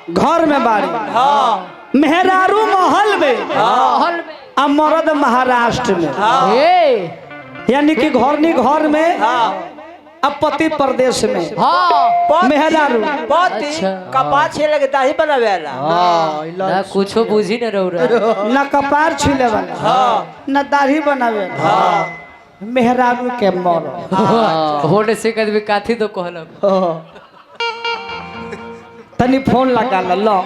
घर में बाड़ी, मेहरारू महल में, अब मर्द महाराष्ट्र में, यानी कि घरनी घर में, अब पति प्रदेश में। मेहरारू कपार छीले के दाढ़ी बनावेला ना कुछो बुझी न रहो ना कपार छीले वाला ना दाढ़ी बनावे। मेहरारू के मर होने से कदमी काथी तो कहलक तनी फोन लगा लो।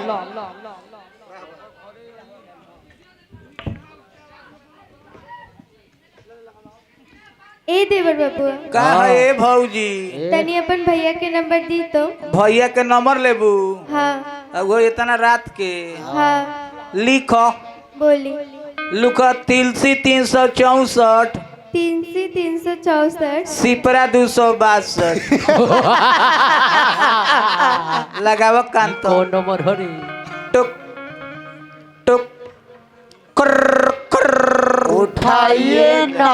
ए देवर बाबू का है भौजी तनी अपन भैया के नंबर दी तो। भैया के नंबर लेबू हाँ वो इतना रात के हाँ लिखो बोली। लुका तिलसी 364 364 सिपरा 262 लगाव कान तो कौन नंबर हरी टुक टुक कर उठाइए ना,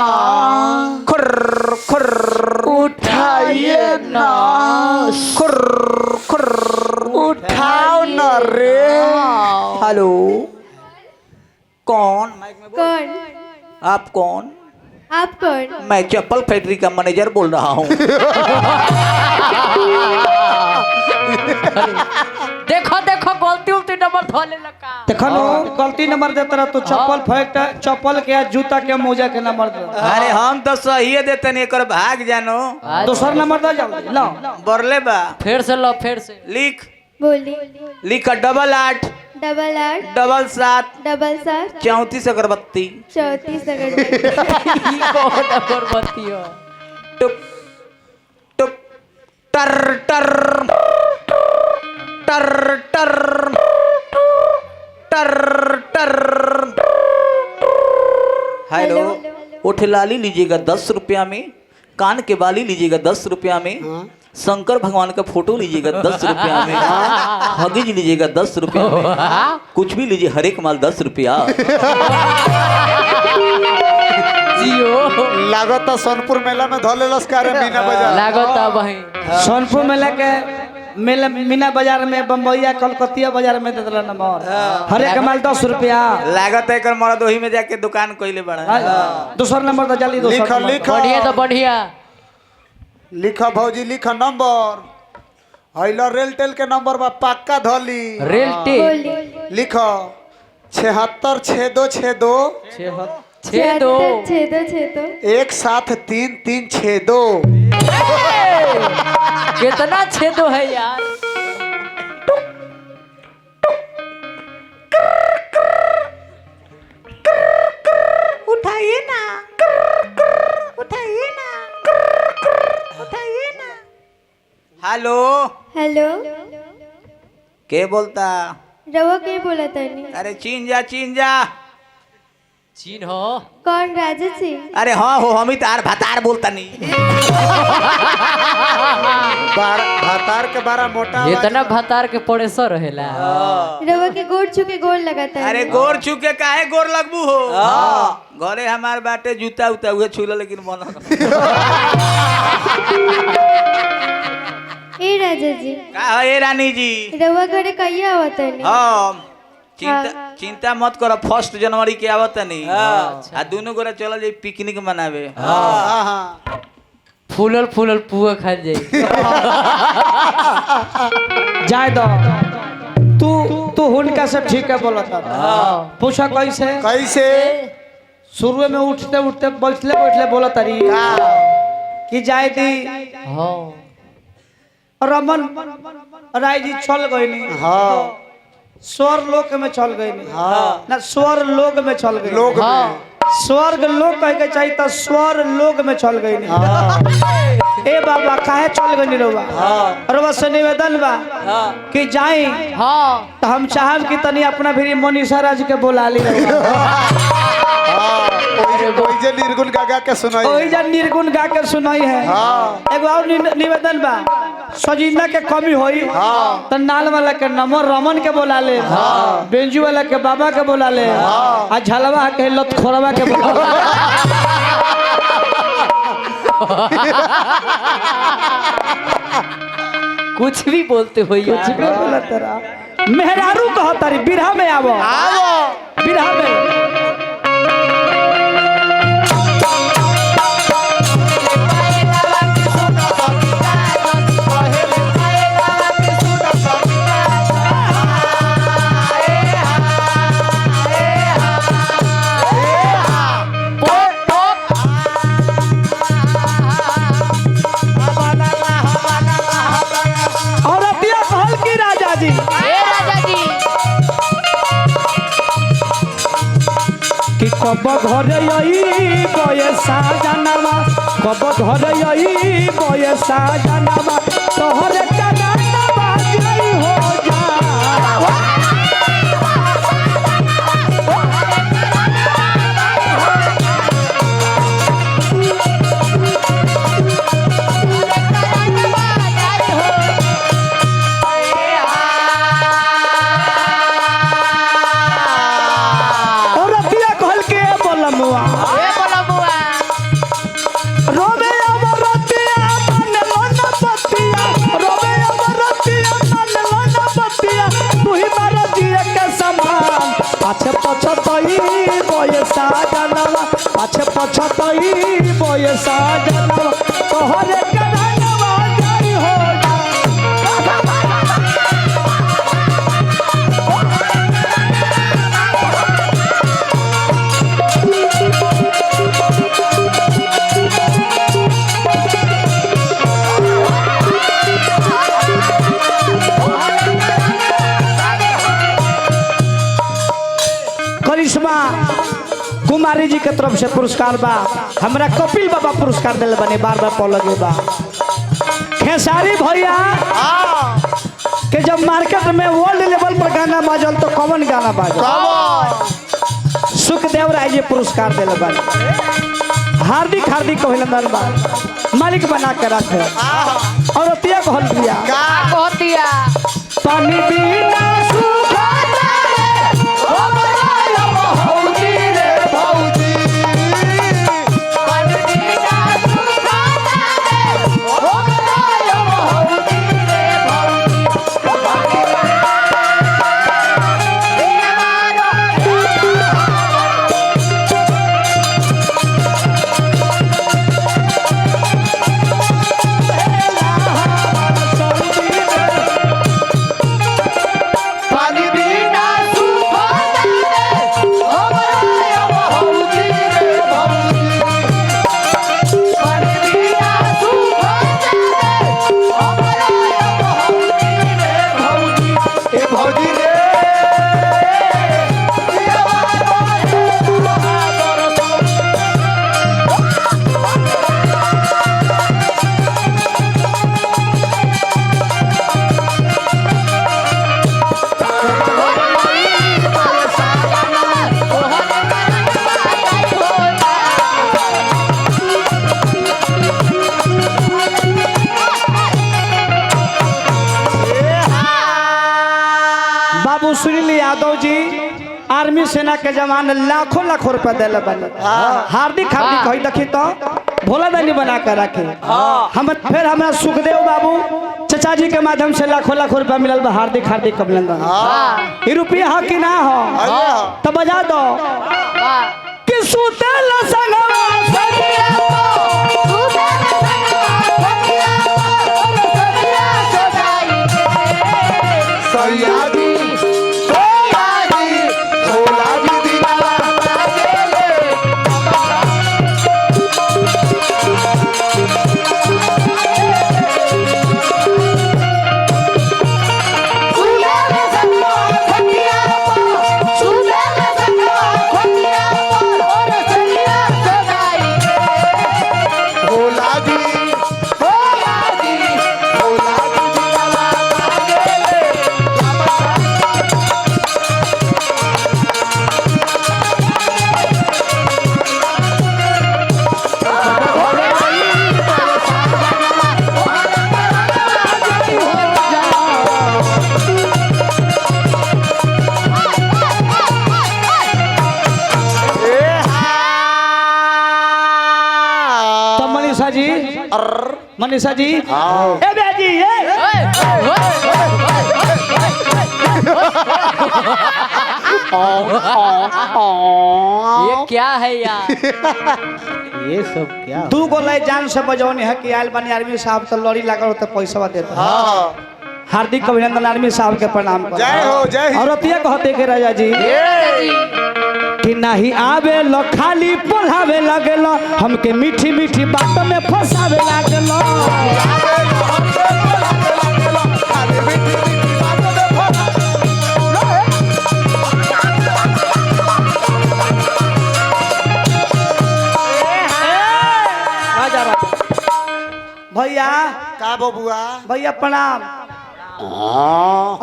उठाइए ना, उठाओ ना रे। हेलो कौन? कौन? आप कौन? आप कौन? मैं चप्पल फैक्ट्री का मैनेजर बोल रहा हूँ। देखो देखो गलती उल्टी नंबर धोले लगा देखो गलती नंबर देता रहा तो चप्पल फेंक, चप्पल के जूता के मोजा के नंबर दे। अरे हम तो सही देते नहीं कर भाग जानो। दूसर नंबर दे जाओ लो बरले बा फिर से लो फिर से लिख बोली। लिखा 88 88 77 77 34 अगरबत्ती 34 अगरबत्ती। ई कौन नंबर बतियो टुक टुक टर टर टर टर टर टर। हेलो उठ लाली लीजिएगा 10 रुपया में, कान के बाली लीजिएगा 10 रुपया में, शंकर भगवान का फोटो लीजिएगा 10 रुपया में, हगीज लीजिएगा 10 रुपया में, कुछ भी लीजिए हर एक माल 10 रुपया। जियो लागत सोनपुर मेला में धोले लस्कार मीना बाजार लागता भाई सोनपुर मेला के मेला मीना बाजार में, बम्बईया कलकतिया बाजार में दे दिला नंबर हर एक माल 10 रुपया लागत है कर मरद वही में जाके दुकान कोइले बड़ा। दूसर नंबर तो जल्दी दूसर लिखा नंबर। लिखा बढ़िया तो बढ़िया लिखा भौजी लिखा नंबर हैला रेल टेल के नंबर बा पक्का धोली रेल टी बोली। लिखो 76 62 62 छेदो 76 एक साथ 3 3 62। कितना छेदो है यार उठाइए ना, उठाइए ना, उठाइए ना। हेलो हेलो के बोलता? रवा के बोला तनी? अरे चीन जा चीन जा। चीन हो कौन? राजा सिंह? अरे हाँ हो हम ही तार भातार बोलता नहीं। भातार के बारा मोटा इतना भातार के पड़े सर रहेला रवा के गोड़ छू के गोड़ लगाता है। अरे गोर छू के काहे गोर लगबू हो? घरे हमार बाटे जूता उता हुए छूला लेकिन मन ए राजा जी का है रानी जी? रवा घरे कहिया आवत है? हाँ चिंता मत करो, 1 जनवरी के आवत नहीं आ दोनों गोरा चल जाई पिकनिक मनावे। फूलल फूलल पुआ खा जाई जाए दो तू हुनका से ठीक है बोलता पूछा कैसे कैसे शुरू में उठते उठते बैठले बोला तरी कि जाए दी हां रमन राय जी चल गई नहीं। हाँ स्वर लोक में चल गई नहीं। ना स्वर लोक में चल गई लोग हाँ स्वर्ग लोक कह के चाहिए तो स्वर लोक में चल गई नहीं। ए बाबा काहे चल गई नहीं रउआ? रउआ से निवेदन बा कि जाई हाँ तो हम चाहब कि तनी अपना भी मनीषा राज के बुला ली। ओइजे निर्गुण गा के सुनाई ओही जा निर्गुण गा के सुनाई है। एगो और निवेदन बा सजीना के कमी होई तो नाल वाला के नमो रमन के बोला ले, बेंजू वाला के बाबा के बोला ले, आ झलवा के लतखोरवा के बोला कुछ भी बोलते हो यार बोला तेरा मेहरारू कहतारी बिरहा में आवो आओ बिरहा में औरतिया कहल की राजा जी कि कब घर बयसा जानवा कब घर बयसा जानवा तोहरे कनावा जई हो जा औरतिया कहल के बोलमुआ रोबे अमरतिया मन मन पतिया रोबे अमरतिया मन मन पतिया तू ही मार दिए के समान पाछे पछतई बयसा जानवा पाछे पछतई बयसा जानवा तोहरे कनावा जई हो जा करिश्मा कुमारी जी के तरफ से पुरस्कार बा हमरा कपिल बाबा पुरस्कार दिल बने बार बार पौ लगे बा खेसारी भैया के जब मार्केट में वर्ल्ड लेवल पर गाना बाजल तो कौन गाना बाजल सुखदेव राय जी पुरस्कार दिल बने हार्दिक हार्दिक अभिनंदन बा मालिक बना के रखे और तिया कहल दिया पानी बिना बाबू सुनील यादव जी आर्मी सेना के जवान लाखों लाखों रुपया दिले बने हार्दिक हार्दिक कही देखी तो भोला दानी बना कर रखे हम फिर हमारा सुखदेव बाबू चचा जी के माध्यम से लाखों लाखों रुपया मिलल बा हार्दिक हार्दिक अभिनंदन ये रुपया हो कि ना हो तो बजा दो कि सुतेल संगवा मनीषा जी ए बेजी ये क्या है यार? ये सब क्या? तू को ले जान से बजौनी है कि आयल बनी आर्मी साहब तो लड़ी लागल होते पैसा देता। हाँ हार्दिक अभिनंदन आर्मी साहब के प्रणाम कर। जय हो जय हिंद। और अतिया कहते के राजा जी कि नहीं आवे लो खाली बोलावे लगेल हमके मीठी मीठी बात में फंसावे लागेल। भैया का बबुआ भैया प्रणाम।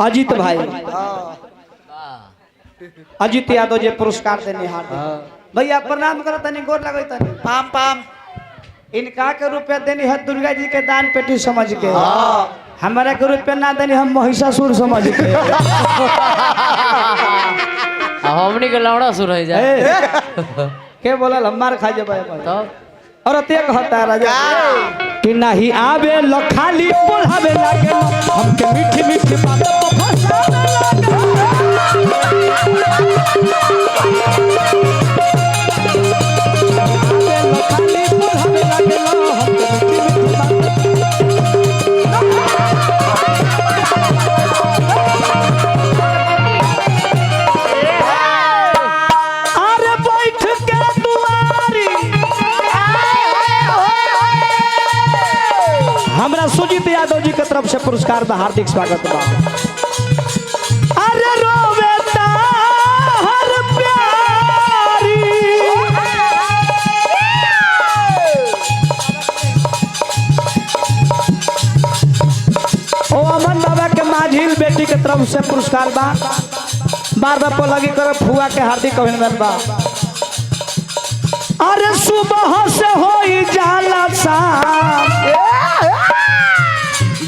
अजीत भाई अजीत यादव जी पुरस्कार देने हार्दिक भैया प्रणाम करो तनी गोर लगो तनी पाम पाम इनका के रुपया देनी है दुर्गा जी के दान पेटी समझ के। हमारा के रुपया ना देनी हम महिषासुर समझ के। हमनी के लौड़ा सुर है जाए। के बोलल हमार खा जब तो और अते कहता है राजा कि नहीं आवे लो खाली बोलावे लागे हमके मीठी मीठी बात में फंसावे लागे। आवे लो खाली बोलावे लागे हमके मीठी मीठी बात अरे बैठ के दुआरी हमरा सुजीत यादव जी के तरफ से पुरस्कार बा हार्दिक स्वागत बा। अरे रोवे हर प्यारी ओ अमन बाबा के माझिल बेटी के तरफ से पुरस्कार बा। बार बार को लगी कर फुआ के हार्दिक अभिनंदन बा। अरे सुबह से होई जाला सा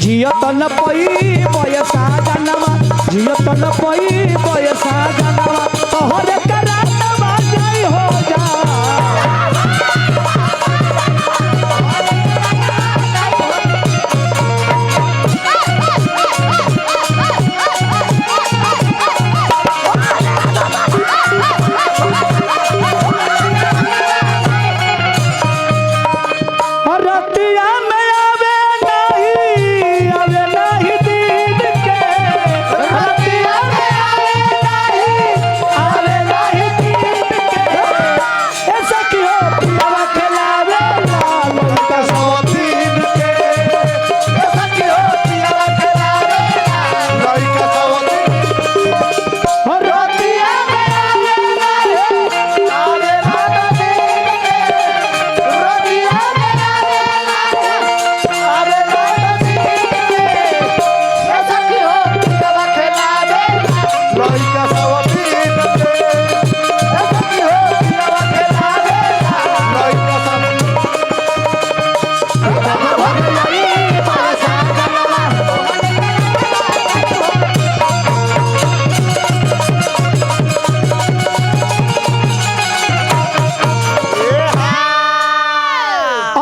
जियो तन पई बयसा जानवा जियो तन पई बयसा जानवा तोहरे करातवा जाई हो जा। रतिया में आवे नहीं दीद के। रतिया में आवे नहीं दीद के। ऐसा क्यों पियावा खिलावे लाल का सौतीन के। ऐसा क्यों पियावा खिलावे लाल का सौतीन के। रतिया में आवे नहीं दीद के। रतिया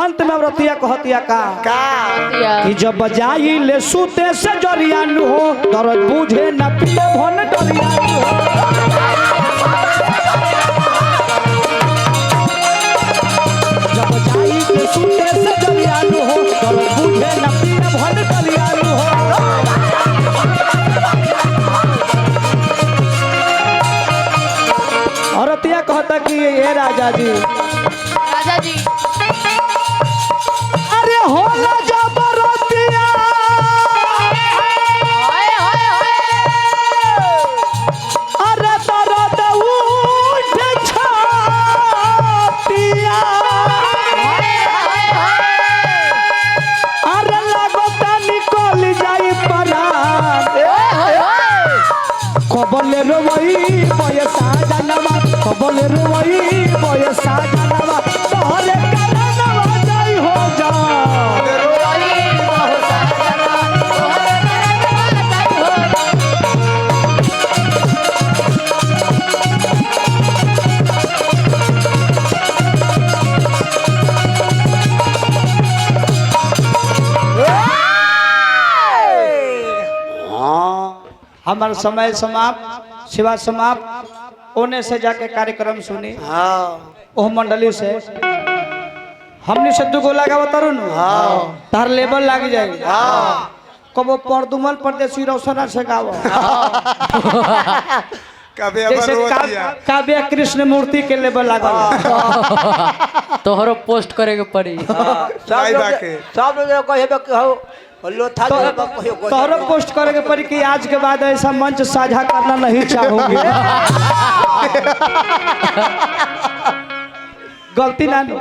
अंत में व्रतिया कहतिया का कि जब जाई ले सूते से जरिया नु हो दर्द बुझे न पिए भन डरिया नु हो। जब जाई ले सूते से जरिया नु हो दर्द बुझे न पिए भन डरिया नु हो। औरतिया कहता कि ये राजा जी राजा जी अरे होला जबरतिया अरे दर्द उठ छातिया अरे लगता निकल जाई परान कबले रोई बयसा जानवा कबले रोई बयसा जानवा तोहरे करनवा जाई हो जा। हमारा समय समाप्त, सेवा समाप्त। ओने से जाके कार्यक्रम सुनी ओह मंडली से हमने से दुगो लगाव तारू न तार लेवल लाग जाए। कबो परदुमल परदेसी रोशना से गाव जैसे काव्य कृष्ण मूर्ति के लेवल लागल। तोहरो पोस्ट करे के पड़ी। सब लोग कहे हो लोथा तोहरो पोस्ट करे के पड़ी कि आज के बाद ऐसा मंच साझा करना नहीं चाहूंगी। गलती ना लो,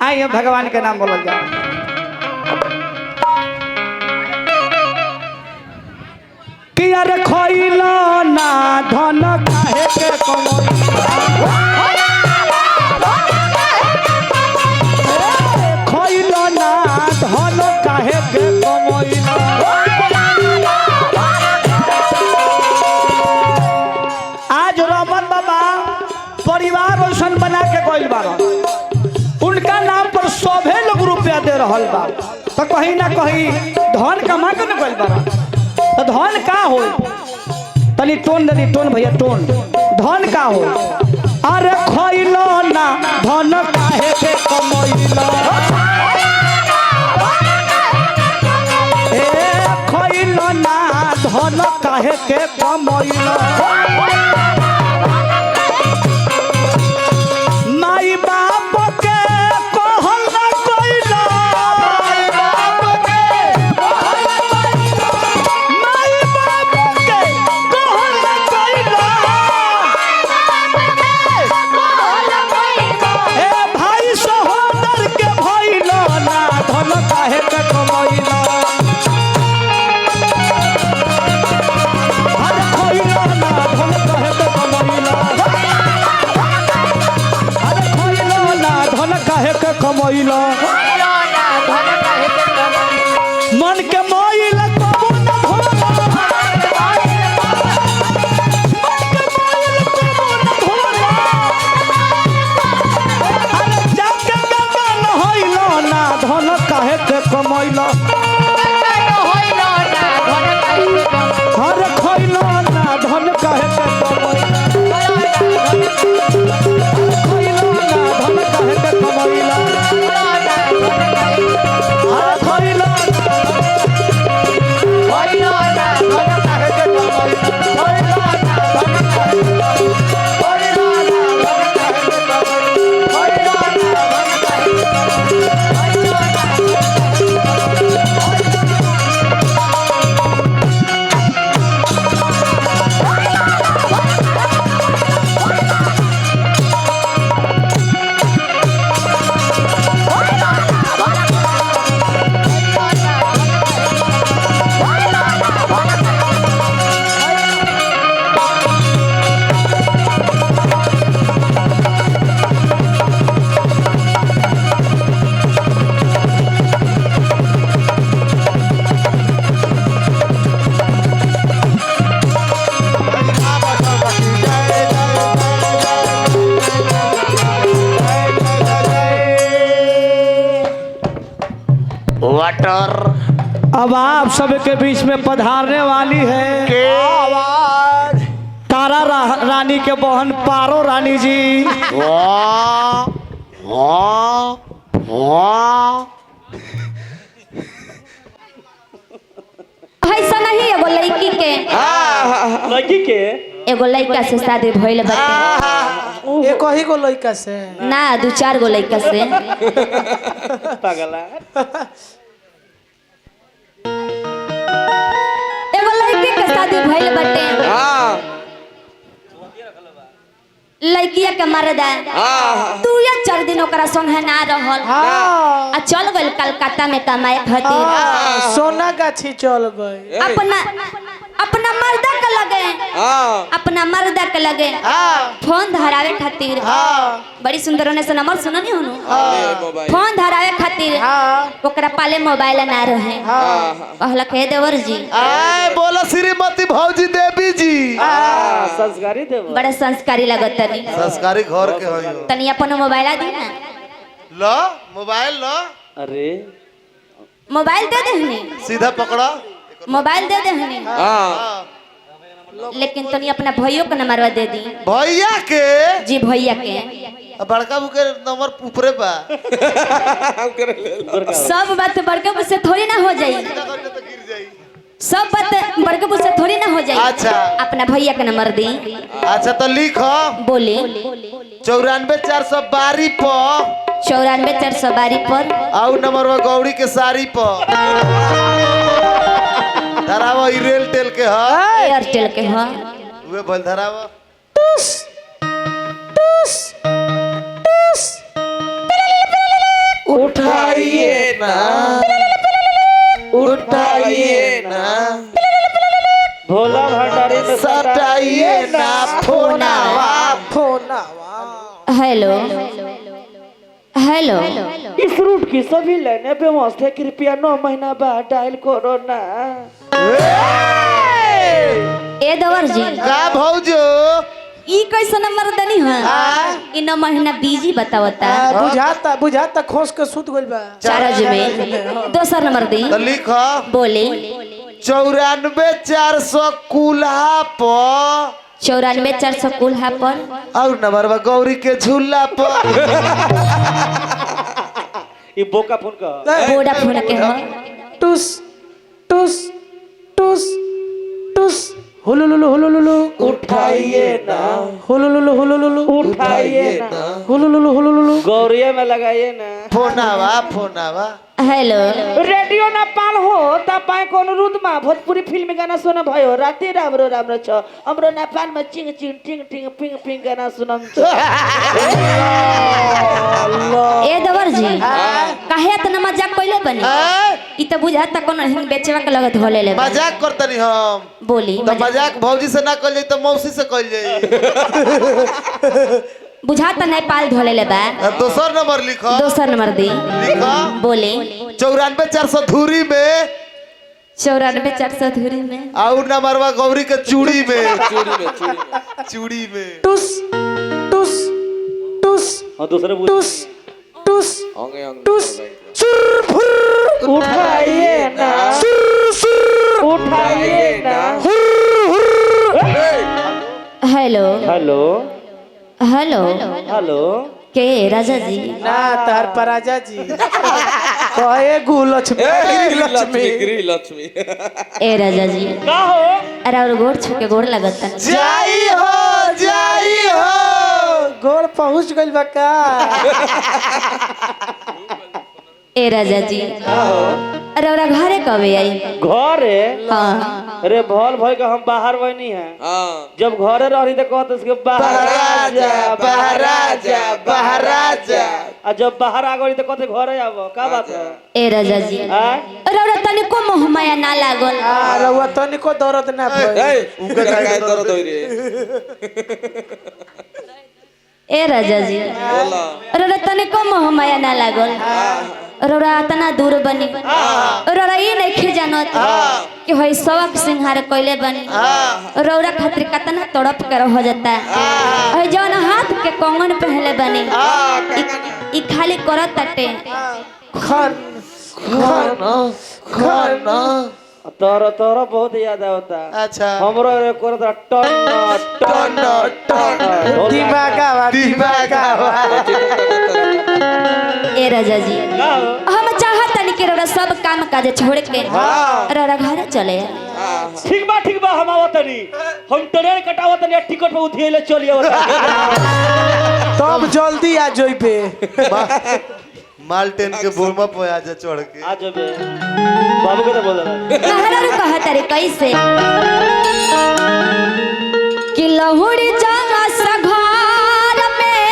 आइए भगवान के नाम बोल जाओ। कि अरे खोइलो ना धन काहे के खोइलो ना धन काहे के कमैलो। आज रमन बाबा परिवार रोशन बना के गइल बा, उनका नाम पर सभे लोग रुपया दे रहल बा, तो कहीं ना कहीं धन कमा के न गइल बा। तो धन का हो तनी टोन दे टोन भैया टोन धन का हो। अरे खोइलो ना धन काहे के कमैलो। ए खोइलो ना धन काहे के कमैलो। माई बाप के कहल ना कइलो। कमैलो मन के मोइल कबो न भोला। अरे जाके गंगा नहैलो ना धन काहे के कमैलो। अरे खैलो ना धन काहे के वाटर। अब आप सबके बीच में पधारने वाली है तारा रानी के बहन पारो रानी जी। ऐसा नहीं एगो लड़की के एगो लड़का से शादी भइल बाटे। एक ही गो लड़का से ना 2-4 गो लड़का से। एगो लड़की के शादी भइल बाटे। लड़किया के मरदा 2-4 दिन ओकरा संगे ना रहल आ चल गइल कलकत्ता में कमाए खातिर। सोना गाछी चल गए। अपना मर्दा के लगे फोन धरावे खातिर। बड़ी सुंदर होने से नंबर सुनो नहीं होनु। फोन धरावे खातिर ओकरा पाले मोबाइल ना रहे। कहला कह देवर जी बोला श्रीमती भौजी देवी जी। संस्कारी देव बड़ा संस्कारी लगत तनी। संस्कारी घर के हो तनी अपन मोबाइल दी ना। लो मोबाइल लो। अरे मोबाइल दे देहनी। सीधा पकड़ो मोबाइल दे देहनी। लेकिन तनी अपना भैयों का नंबरवा दे दी। भैया के जी भैया के बड़का बुके नंबर ऊपरे बा। सब बात बड़के बुढ़ से थोड़ी ना हो जाई, सब बात बड़के बुढ़ से थोड़ी ना हो जाई। अच्छा। अपना भैया का नंबर दी। अच्छा तो लिखो बोले 94 412 पर 94 412 पर आउ नंबर वा गौरी के साड़ी पर धरावा ई रेल टेल के है एयरटेल के हाँ। वे भल धरावा उठाइए ना, उठाइए ना, भोला भंडारी में सटाइए ना फोनावा फोनावा। हेलो हेलो इस रूट की सभी लाइनें बेमस्त है, कृपया 9 महीना बाद डायल करो ना। ए दवर जी का भौजो ई कैसा नंबर दनी है? ई 9 महीना बीजी बतावता। बुझाता खोस के सुत गइल बा। चार्ज में दूसरा नंबर दी। तो लिखो बोले 94 400 कुल्हा पर 94 400 कुल्हा पर और नंबर वा गौरी के झूला पर ये बोका फोन का बोडा फोन के हो। टुस टुस टुस टुस हुलुलुलु उठाइए ना, हुलुलुलु उठाइए ना, हुलुलुलु गौरिया में लगाइए ना फोनावा हेलो रेडियो ना पाल हो ता पाए को अनुरोध मा भोजपुरी फिल्म गाना सुना भयो राती राम्रो राम्रो छ हमरो नेपाल में चिङ चिङ टिङ टिङ पिङ पिङ गाना सुनम छ। ए दवर जी काहे इतना मजाक कइले बनी? ई त बुझाता कोनो हिंग बेचवा के लगत होले ले। मजाक करतनी हम बोली तो मजाक भौजी से ना कइल जाई तो मौसी से कइल जाई। बुझाता नहीं पाल धोले ले बा। दूसरा नंबर लिखो दूसरा नंबर दी। लिखो बोले 94 400 धूरी में 94 400 धुरी में और नंबर वा गौरी के चूड़ी में चूड़ी में टुस टुस टुस हां दूसरे टुस टुस टुस सुर फुर उठाइए ना, सुर सुर उठाइए ना, हुर हुर। हेलो हेलो हेलो हेलो के राजा जी ना तार पराजा जी कहे लक्ष्मी लक्ष्मी ए राजा जी का हो अरे और गोड़ छू के गोड़ लगता। जाई हो गोड़ पहुंच गइल बा का? ए राजा जी अरे और घरे कबे आई? घरे हाँ अरे भल भाई का हम बाहर बनी है। जब घरे रही तो कहते उसके बाहर आजा और जब बाहर आ गई तो कहते घरे आबो का बात है? ए राजा जी हैं? अरे और तनिको मोह माया ना लागल? रउआ तनिको दर्द ना भइल। ए राजा जी अरे तनिको मोह माया ना लागल? रौरा इतना दूर बनी रौरा ये नहीं जानत कि होई सबक सिंहार कइले बनी रौरा खातिर कितना तड़प कर हो जाता है। जौन हाथ के कंगन पहले बनी ई खाली करत टटे खन खन खन तोरा तोरा बहुत याद आता। अच्छा हमरो करता टन टन टन दिमागा ए राजा जी हम चाहत नहीं कि रौरा सब काम काज छोड़ के रौरा घर चले। ठीक बा हम आवतनी हम ट्रेन कटावतनी टिकट पे उठेले चली आवत तब जल्दी आ जइबे मालटेन के बोरमा पे आजा चढ़ के आ जबे बाबू के तो बोल रहा कहला कहत रे कैसे कि लहुड़ी जाना सघार में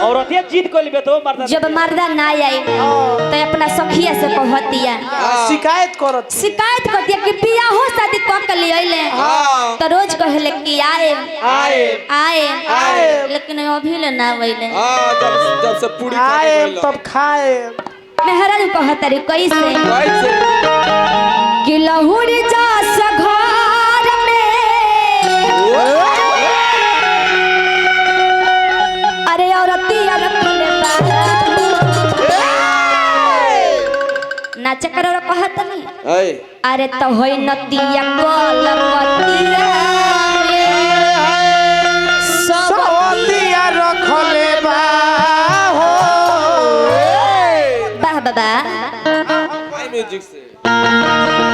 औरत ये जीत को लेबे तो मर्दा जब मर्दा ना आई तो अपना सखिया से कहतिया शिकायत करत करतिया कि पिया हो शादी क के ले आइले तो रोज कहले कि आए लेकिन अभी ले ना आइले। जब से पूरी आए तब खाए मेहरा कहत रे कैसे कि लहुड़ी जा सघार में अरे औरतिया रखले नाचे करो कहत नहीं ऐ अरे तो होई नतिया कलकतिया सवतिया रखले बा हो वाह बाबा हाई म्यूजिक से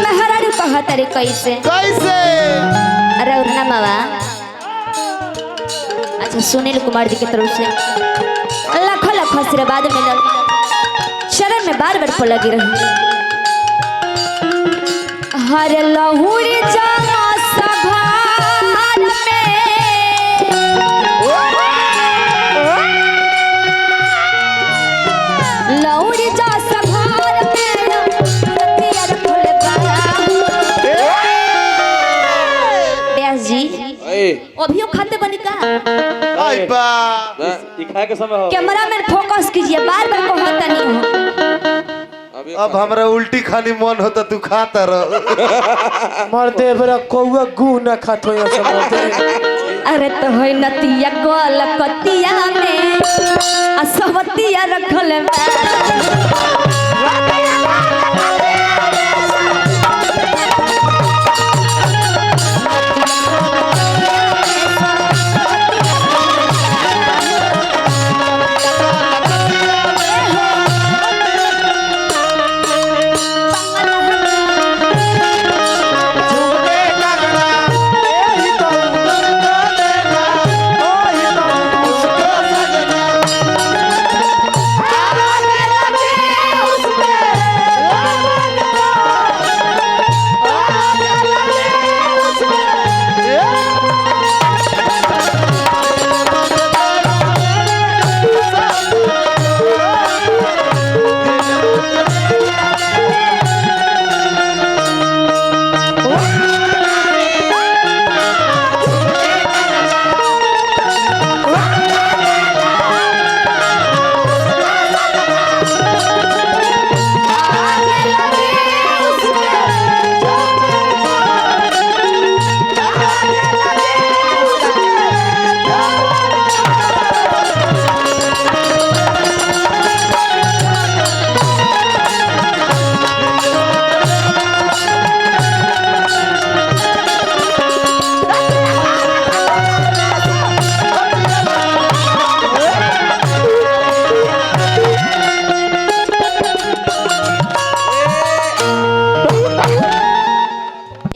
मेहरारू कहत रे कैसे कैसे अरे उन्ना मावा अच्छा सुनील कुमार जी की तरफ से लाखों लाखों आशीर्वाद मिलल शरण में बार बार लगी रही हर लहुरी जमा सभार में लहुरी जा सभार में रतिया रखले बा व्यास जी ऐ अभियो खाते बनी का आई बा दिखाए के समय हो कैमरा में फोकस कीजिए बार बार कहता नहीं हो अभी अब हमरा उल्टी खाली मन होता तू खाता रह मरते बरा कौआ गु न खात हो समझते अरे तो होई नतिया गोल कतिया में असवतिया रखल बा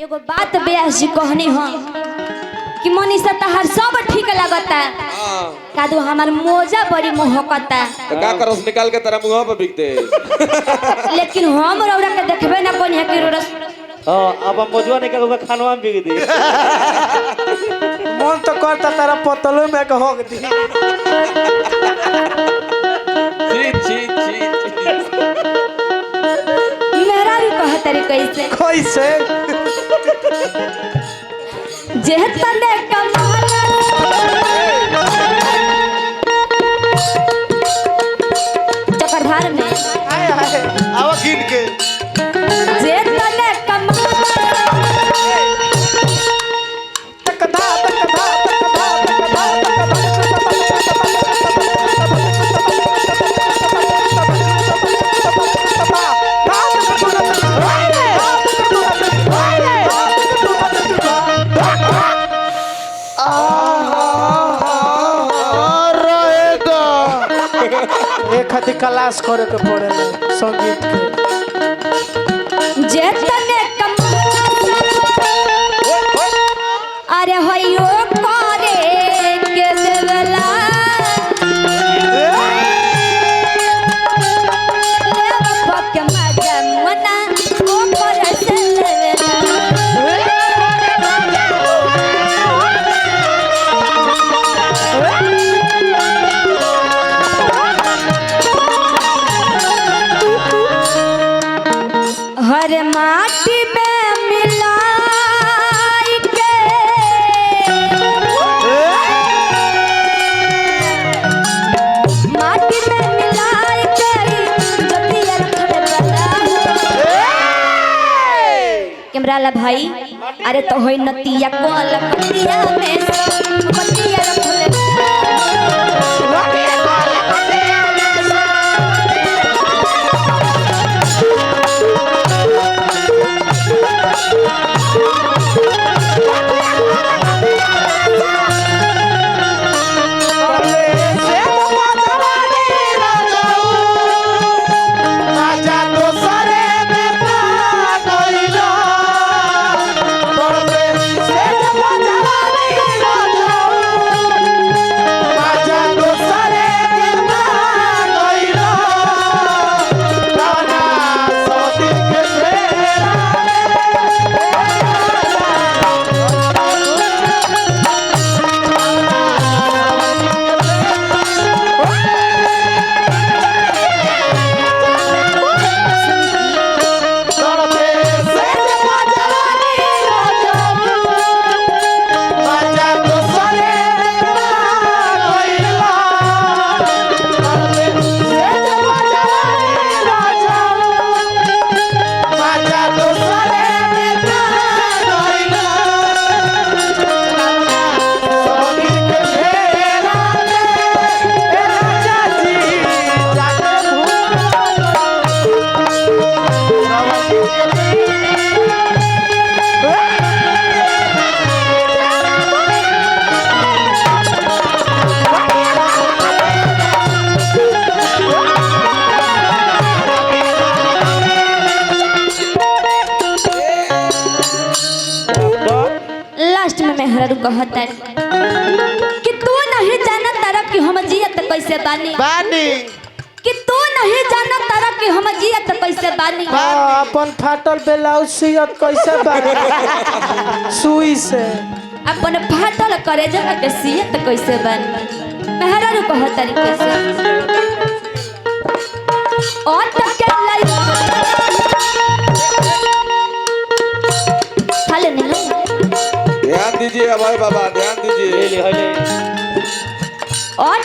एगो बात व्यास जी कहनी हो कि मनीषा तहार सब ठीक लगता हां कादू हमार मोजा बड़ी मोहकता तो का करस निकाल के तेरा मुंह पे बिकते लेकिन हम रौरा के देखबे ना कोन है कि रोरस हां अब हम मोजवा निकाल के खानवा में बिक दी मन तो करता तारा पतलो में के होग दी छी मेरा भी कहत रे कैसे कैसे जेतने कमाला चक्रधार में आए आए आवा गिन के जेतने कमाला तकदा तकदा एक खातिर क्लास करे के पड़ेला संगीत के जेतने कमाला अरे होइयो करे के देवला लेवा पक मजा मना ओ करे से लेवेला अरे माटी में मिलाई के माटी में मिलाई के जतिया कैमरा भाई अरे तो होई नतिया कोल कतिया में कतिया रखले लास्ट में मेहरा कहता है कि तू नहीं जाना तारा कि हम जियत कैसे बानी कि तू नहीं जाना तारा कि हम जियत कैसे बानी अपन फाटल ब्लाउज सियत कैसे बानी सुई से अपन फाटल करे जगह के सियत कैसे बानी मेहरा कहता है कैसे और तक के लाई हाले नहीं ध्यान दीजिए हमारे बाबा, ध्यान दीजिए। और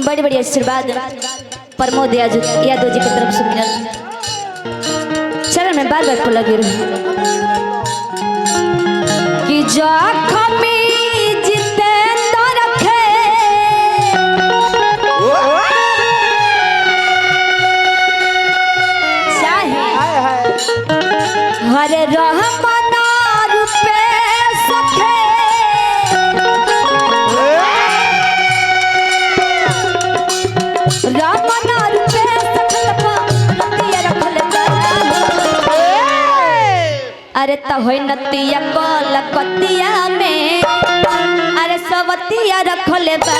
बड़ी बड़ी आशीर्वाद प्रमोद यादव जी की तरफ से मिला चरण में बार बार को लगे रहे कि जखमी जितेंद्र रखे चाहे हरे रहमना रूपे सखे अरे तो होई नतिया कल कतिया में अरे सवतिया रखले बा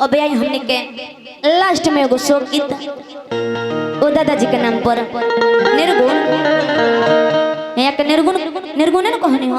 अब आई हमने के लास्ट में एगो शोक गीत ओ दादाजी के नाम पर निर्गुण यहाँ के निर्गुण निर्गुण ने कहनी हो